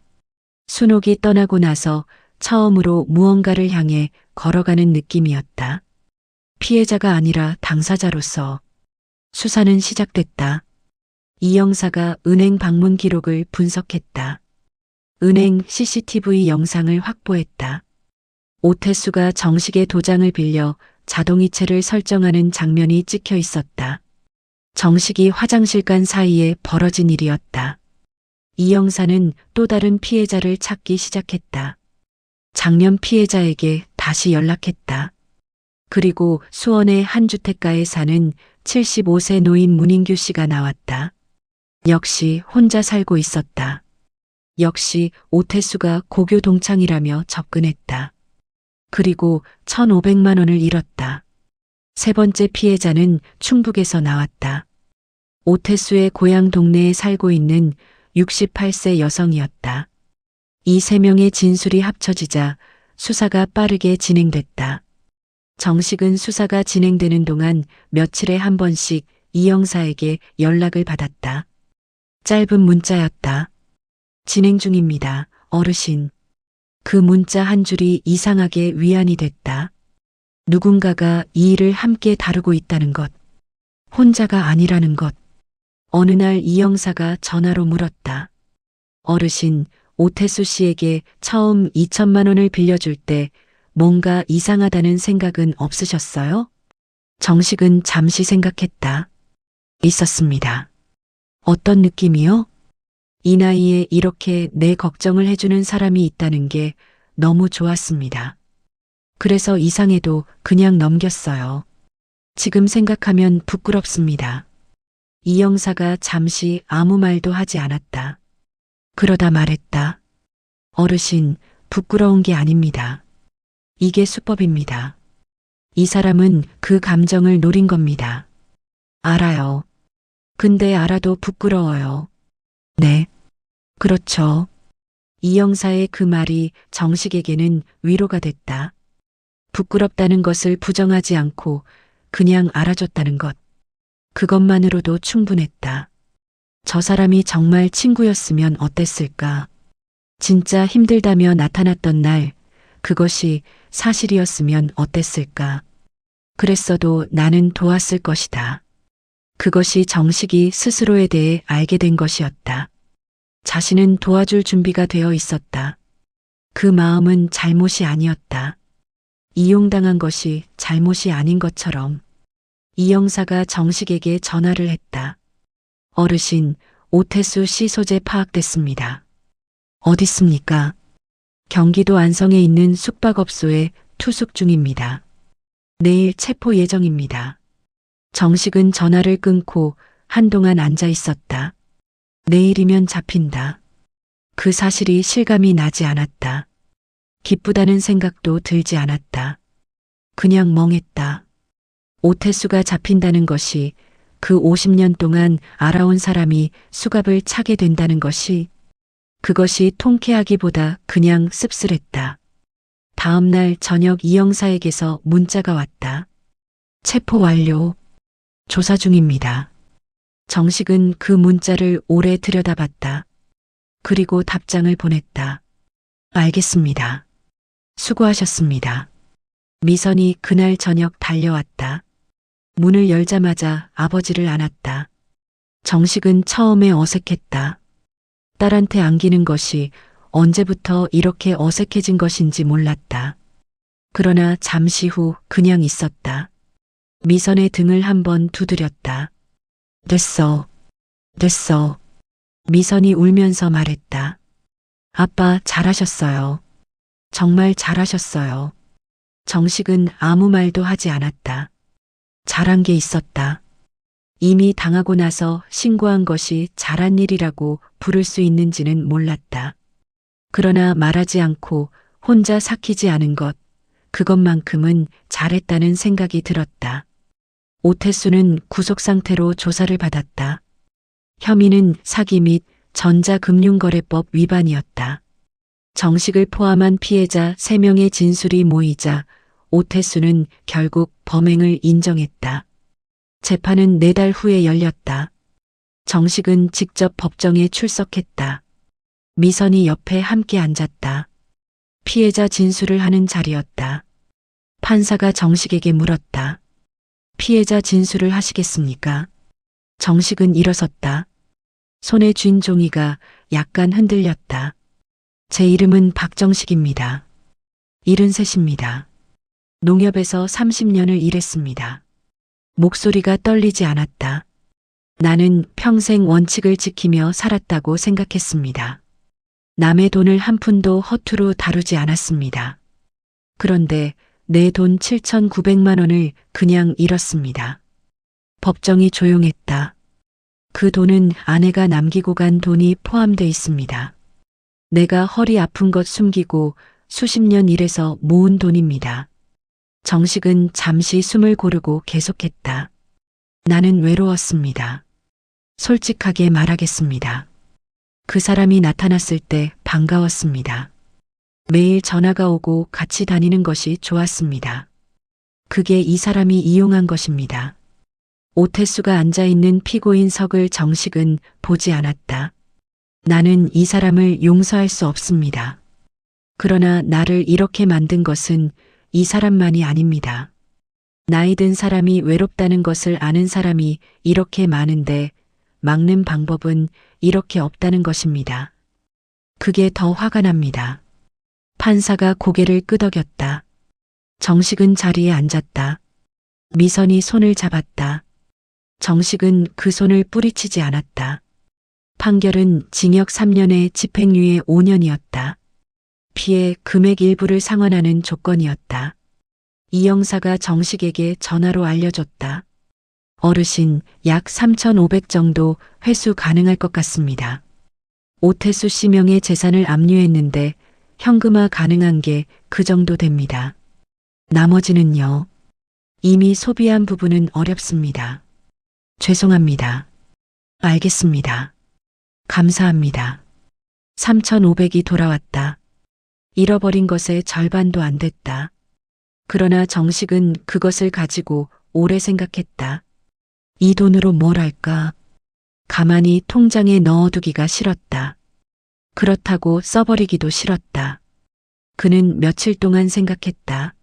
A: 순옥이 떠나고 나서 처음으로 무언가를 향해 걸어가는 느낌이었다. 피해자가 아니라 당사자로서 수사는 시작됐다. 이 형사가 은행 방문 기록을 분석했다. 은행 CCTV 영상을 확보했다. 오태수가 정식의 도장을 빌려 자동이체를 설정하는 장면이 찍혀 있었다. 정식이 화장실 간 사이에 벌어진 일이었다. 이 형사는 또 다른 피해자를 찾기 시작했다. 작년 피해자에게 다시 연락했다. 그리고 수원의 한 주택가에 사는 75세 노인 문인규 씨가 나왔다. 역시 혼자 살고 있었다. 역시 오태수가 고교 동창이라며 접근했다. 그리고 1,500만 원을 잃었다. 세 번째 피해자는 충북에서 나왔다. 오태수의 고향 동네에 살고 있는 68세 여성이었다. 이 세 명의 진술이 합쳐지자 수사가 빠르게 진행됐다. 정식은 수사가 진행되는 동안 며칠에 한 번씩 이 형사에게 연락을 받았다. 짧은 문자였다. 진행 중입니다, 어르신. 그 문자 한 줄이 이상하게 위안이 됐다. 누군가가 이 일을 함께 다루고 있다는 것, 혼자가 아니라는 것. 어느 날 이 형사가 전화로 물었다. 어르신, 오태수 씨에게 처음 2천만 원을 빌려줄 때 뭔가 이상하다는 생각은 없으셨어요? 정식은 잠시 생각했다. 있었습니다. 어떤 느낌이요? 이 나이에 이렇게 내 걱정을 해주는 사람이 있다는 게 너무 좋았습니다. 그래서 이상해도 그냥 넘겼어요. 지금 생각하면 부끄럽습니다. 이 형사가 잠시 아무 말도 하지 않았다. 그러다 말했다. 어르신, 부끄러운 게 아닙니다. 이게 수법입니다. 이 사람은 그 감정을 노린 겁니다. 알아요. 근데 알아도 부끄러워요. 네. 그렇죠. 이 형사의 그 말이 정식에게는 위로가 됐다. 부끄럽다는 것을 부정하지 않고 그냥 알아줬다는 것. 그것만으로도 충분했다. 저 사람이 정말 친구였으면 어땠을까? 진짜 힘들다며 나타났던 날, 그것이 사실이었으면 어땠을까? 그랬어도 나는 도왔을 것이다. 그것이 정식이 스스로에 대해 알게 된 것이었다. 자신은 도와줄 준비가 되어 있었다. 그 마음은 잘못이 아니었다. 이용당한 것이 잘못이 아닌 것처럼. 이 형사가 정식에게 전화를 했다. 어르신, 오태수 씨 소재 파악됐습니다. 어딨습니까? 경기도 안성에 있는 숙박업소에 투숙 중입니다. 내일 체포 예정입니다. 정식은 전화를 끊고 한동안 앉아 있었다. 내일이면 잡힌다. 그 사실이 실감이 나지 않았다. 기쁘다는 생각도 들지 않았다. 그냥 멍했다. 오태수가 잡힌다는 것이 그 50년 동안 알아온 사람이 수갑을 차게 된다는 것이 그것이 통쾌하기보다 그냥 씁쓸했다. 다음 날 저녁 이 형사에게서 문자가 왔다. 체포 완료. 조사 중입니다. 정식은 그 문자를 오래 들여다봤다. 그리고 답장을 보냈다. 알겠습니다. 수고하셨습니다. 미선이 그날 저녁 달려왔다. 문을 열자마자 아버지를 안았다. 정식은 처음에 어색했다. 딸한테 안기는 것이 언제부터 이렇게 어색해진 것인지 몰랐다. 그러나 잠시 후 그냥 있었다. 미선의 등을 한번 두드렸다. 됐어. 됐어. 미선이 울면서 말했다. 아빠 잘하셨어요. 정말 잘하셨어요. 정식은 아무 말도 하지 않았다. 잘한 게 있었다. 이미 당하고 나서 신고한 것이 잘한 일이라고 부를 수 있는지는 몰랐다. 그러나 말하지 않고 혼자 삭히지 않은 것, 그것만큼은 잘했다는 생각이 들었다. 오태수는 구속 상태로 조사를 받았다. 혐의는 사기 및 전자금융거래법 위반이었다. 정식을 포함한 피해자 3명의 진술이 모이자 오태수는 결국 범행을 인정했다. 재판은 4달 후에 열렸다. 정식은 직접 법정에 출석했다. 미선이 옆에 함께 앉았다. 피해자 진술을 하는 자리였다. 판사가 정식에게 물었다. 피해자 진술을 하시겠습니까? 정식은 일어섰다. 손에 쥔 종이가 약간 흔들렸다. 제 이름은 박정식입니다. 73입니다. 농협에서 30년을 일했습니다. 목소리가 떨리지 않았다. 나는 평생 원칙을 지키며 살았다고 생각했습니다. 남의 돈을 한 푼도 허투루 다루지 않았습니다. 그런데 내 돈 7,900만 원을 그냥 잃었습니다. 법정이 조용했다. 그 돈은 아내가 남기고 간 돈이 포함돼 있습니다. 내가 허리 아픈 것 숨기고 수십 년 일해서 모은 돈입니다. 정식은 잠시 숨을 고르고 계속했다. 나는 외로웠습니다. 솔직하게 말하겠습니다. 그 사람이 나타났을 때 반가웠습니다. 매일 전화가 오고 같이 다니는 것이 좋았습니다. 그게 이 사람이 이용한 것입니다. 오태수가 앉아있는 피고인석을 정식은 보지 않았다. 나는 이 사람을 용서할 수 없습니다. 그러나 나를 이렇게 만든 것은 이 사람만이 아닙니다. 나이 든 사람이 외롭다는 것을 아는 사람이 이렇게 많은데 막는 방법은 이렇게 없다는 것입니다. 그게 더 화가 납니다. 판사가 고개를 끄덕였다. 정식은 자리에 앉았다. 미선이 손을 잡았다. 정식은 그 손을 뿌리치지 않았다. 판결은 징역 3년에 집행유예 5년이었다. 피해 금액 일부를 상환하는 조건이었다. 이 형사가 정식에게 전화로 알려줬다. 어르신 약 3,500 정도 회수 가능할 것 같습니다. 오태수 씨 명의 재산을 압류했는데 현금화 가능한 게 그 정도 됩니다. 나머지는요. 이미 소비한 부분은 어렵습니다. 죄송합니다. 알겠습니다. 감사합니다. 3,500이 돌아왔다. 잃어버린 것의 절반도 안 됐다. 그러나 정식은 그것을 가지고 오래 생각했다. 이 돈으로 뭘 할까? 가만히 통장에 넣어두기가 싫었다. 그렇다고 써버리기도 싫었다. 그는 며칠 동안 생각했다.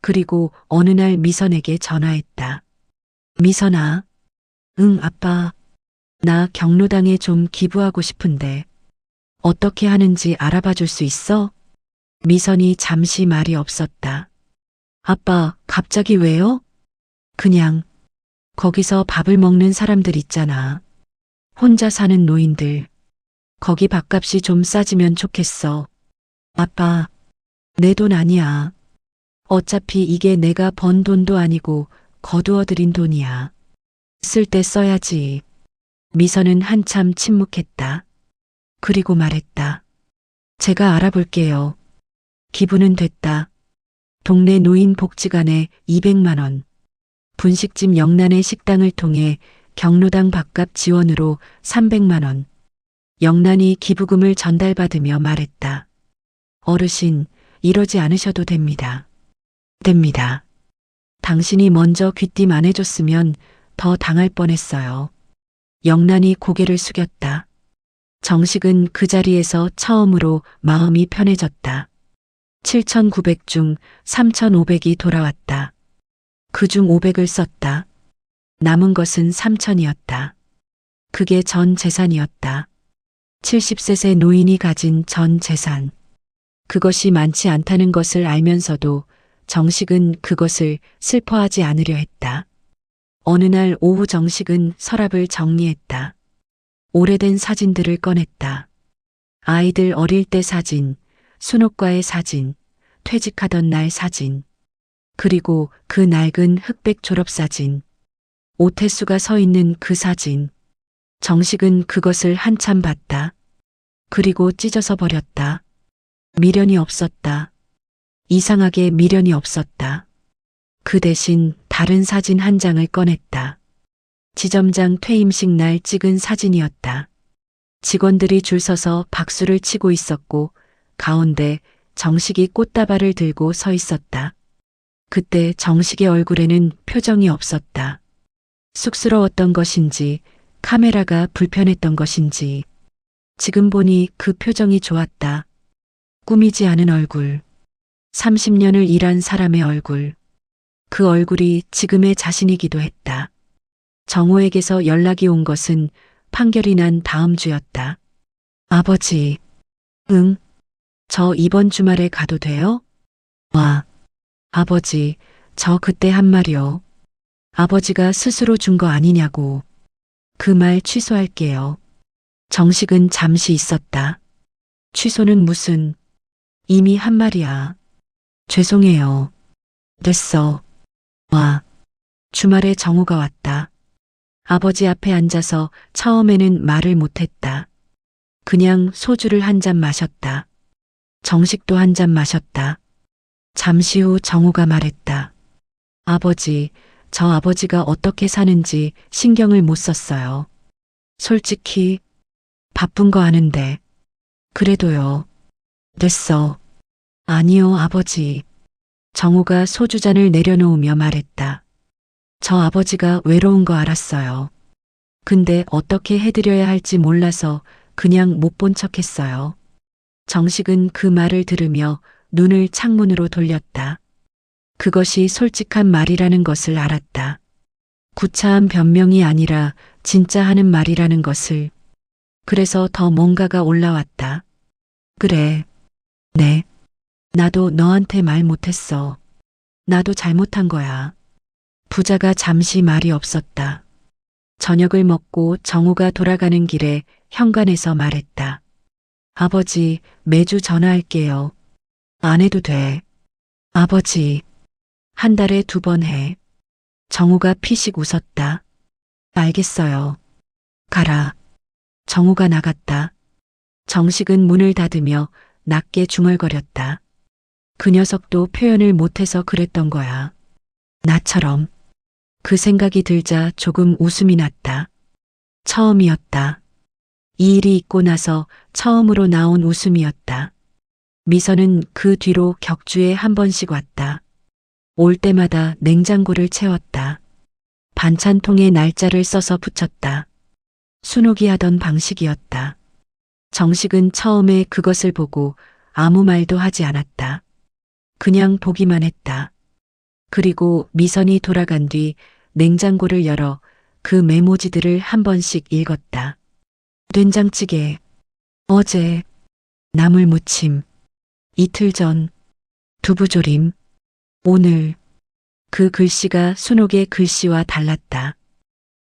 A: 그리고 어느 날 미선에게 전화했다. 미선아. 응, 아빠. 나 경로당에 좀 기부하고 싶은데 어떻게 하는지 알아봐 줄 수 있어? 미선이 잠시 말이 없었다. 아빠, 갑자기 왜요? 그냥 거기서 밥을 먹는 사람들 있잖아. 혼자 사는 노인들. 거기 밥값이 좀 싸지면 좋겠어. 아빠, 내 돈 아니야. 어차피 이게 내가 번 돈도 아니고 거두어들인 돈이야. 쓸 때 써야지. 미선은 한참 침묵했다. 그리고 말했다. 제가 알아볼게요. 기부는 됐다. 동네 노인복지관에 200만 원. 분식집 영란의 식당을 통해 경로당 밥값 지원으로 300만 원. 영란이 기부금을 전달받으며 말했다. 어르신, 이러지 않으셔도 됩니다. 됩니다. 당신이 먼저 귀띔 안 해줬으면 더 당할 뻔했어요. 영란이 고개를 숙였다. 정식은 그 자리에서 처음으로 마음이 편해졌다. 7,900 중 3,500이 돌아왔다. 그중 500을 썼다. 남은 것은 3,000이었다. 그게 전 재산이었다. 70세 노인이 가진 전 재산. 그것이 많지 않다는 것을 알면서도 정식은 그것을 슬퍼하지 않으려 했다. 어느 날 오후 정식은 서랍을 정리했다. 오래된 사진들을 꺼냈다. 아이들 어릴 때 사진, 순옥과의 사진, 퇴직하던 날 사진, 그리고 그 낡은 흑백 졸업사진, 오태수가 서 있는 그 사진. 정식은 그것을 한참 봤다. 그리고 찢어서 버렸다. 미련이 없었다. 이상하게 미련이 없었다. 그 대신 다른 사진 한 장을 꺼냈다. 지점장 퇴임식 날 찍은 사진이었다. 직원들이 줄 서서 박수를 치고 있었고 가운데 정식이 꽃다발을 들고 서 있었다. 그때 정식의 얼굴에는 표정이 없었다. 쑥스러웠던 것인지 카메라가 불편했던 것인지 지금 보니 그 표정이 좋았다. 꾸미지 않은 얼굴. 30년을 일한 사람의 얼굴. 그 얼굴이 지금의 자신이기도 했다. 정호에게서 연락이 온 것은 판결이 난 다음 주였다. 아버지. 응. 저 이번 주말에 가도 돼요? 와. 아버지, 저 그때 한 말이요. 아버지가 스스로 준 거 아니냐고. 그 말 취소할게요. 정식은 잠시 있었다. 취소는 무슨. 이미 한 말이야. 죄송해요. 됐어. 와. 주말에 정우가 왔다. 아버지 앞에 앉아서 처음에는 말을 못했다. 그냥 소주를 한 잔 마셨다. 정식도 한 잔 마셨다. 잠시 후 정우가 말했다. 아버지, 저 아버지가 어떻게 사는지 신경을 못 썼어요. 솔직히 바쁜 거 아는데. 그래도요. 됐어. 아니요, 아버지. 정우가 소주잔을 내려놓으며 말했다. 저 아버지가 외로운 거 알았어요. 근데 어떻게 해드려야 할지 몰라서 그냥 못 본 척 했어요. 정식은 그 말을 들으며 눈을 창문으로 돌렸다. 그것이 솔직한 말이라는 것을 알았다. 구차한 변명이 아니라 진짜 하는 말이라는 것을. 그래서 더 뭔가가 올라왔다. 그래. 네. 나도 너한테 말 못했어. 나도 잘못한 거야. 부자가 잠시 말이 없었다. 저녁을 먹고 정우가 돌아가는 길에 현관에서 말했다. 아버지, 매주 전화할게요. 안 해도 돼. 아버지, 한 달에 2번 해. 정우가 피식 웃었다. 알겠어요. 가라. 정우가 나갔다. 정식은 문을 닫으며 낮게 중얼거렸다. 그 녀석도 표현을 못해서 그랬던 거야. 나처럼. 그 생각이 들자 조금 웃음이 났다. 처음이었다. 이 일이 있고 나서 처음으로 나온 웃음이었다. 미선은 그 뒤로 격주에 한 번씩 왔다. 올 때마다 냉장고를 채웠다. 반찬통에 날짜를 써서 붙였다. 순옥이 하던 방식이었다. 정식은 처음에 그것을 보고 아무 말도 하지 않았다. 그냥 보기만 했다. 그리고 미선이 돌아간 뒤 냉장고를 열어 그 메모지들을 한 번씩 읽었다. 된장찌개, 어제, 나물무침, 이틀 전, 두부조림, 오늘. 그 글씨가 순옥의 글씨와 달랐다.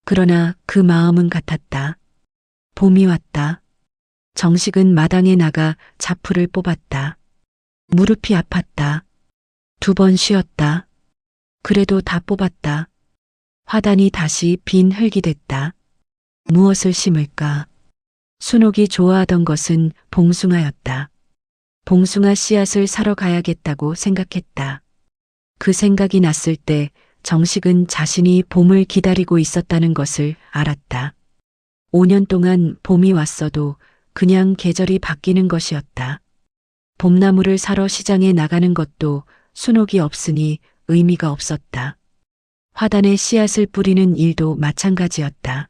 A: 그러나 그 마음은 같았다. 봄이 왔다. 정식은 마당에 나가 자풀을 뽑았다. 무릎이 아팠다. 2번 쉬었다. 그래도 다 뽑았다. 화단이 다시 빈 흙이 됐다. 무엇을 심을까? 순옥이 좋아하던 것은 봉숭아였다. 봉숭아 씨앗을 사러 가야겠다고 생각했다. 그 생각이 났을 때 정식은 자신이 봄을 기다리고 있었다는 것을 알았다. 5년 동안 봄이 왔어도 그냥 계절이 바뀌는 것이었다. 봄나무를 사러 시장에 나가는 것도 순옥이 없으니 의미가 없었다. 화단에 씨앗을 뿌리는 일도 마찬가지였다.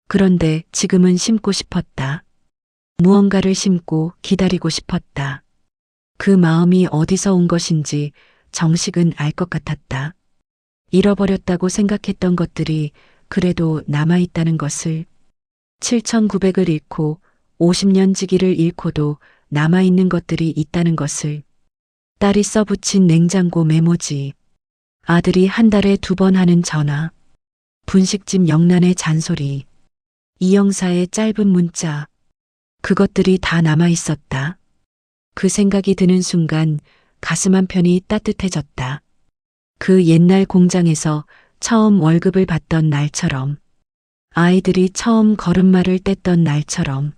A: 그런데 지금은 심고 싶었다. 무언가를 심고 기다리고 싶었다. 그 마음이 어디서 온 것인지 정식은 알 것 같았다. 잃어버렸다고 생각했던 것들이 그래도 남아있다는 것을. 7,900을 잃고 50년 지기를 잃고도 남아있는 것들이 있다는 것을. 딸이 써붙인 냉장고 메모지. 아들이 한 달에 2번 하는 전화. 분식집 영란의 잔소리. 이영사의 짧은 문자. 그것들이 다 남아있었다. 그 생각이 드는 순간 가슴 한편이 따뜻해졌다. 그 옛날 공장에서 처음 월급을 받던 날처럼. 아이들이 처음 걸음마를 뗐던 날처럼.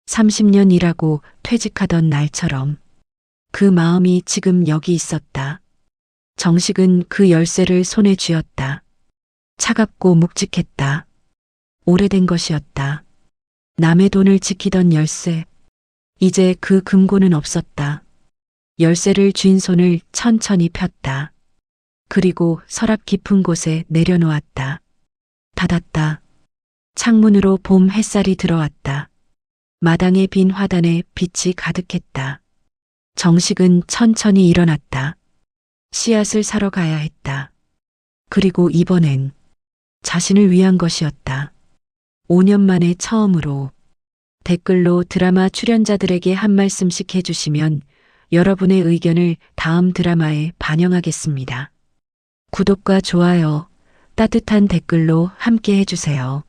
A: 30년 일하고 퇴직하던 날처럼. 그 마음이 지금 여기 있었다. 정식은 그 열쇠를 손에 쥐었다. 차갑고 묵직했다. 오래된 것이었다. 남의 돈을 지키던 열쇠. 이제 그 금고는 없었다. 열쇠를 쥔 손을 천천히 폈다. 그리고 서랍 깊은 곳에 내려놓았다. 닫았다. 창문으로 봄 햇살이 들어왔다. 마당의 빈 화단에 빛이 가득했다. 정식은 천천히 일어났다. 씨앗을 사러 가야 했다. 그리고 이번엔 자신을 위한 것이었다. 5년 만에 처음으로. 댓글로 드라마 출연자들에게 한 말씀씩 해주시면 여러분의 의견을 다음 드라마에 반영하겠습니다. 구독과 좋아요, 따뜻한 댓글로 함께 해주세요.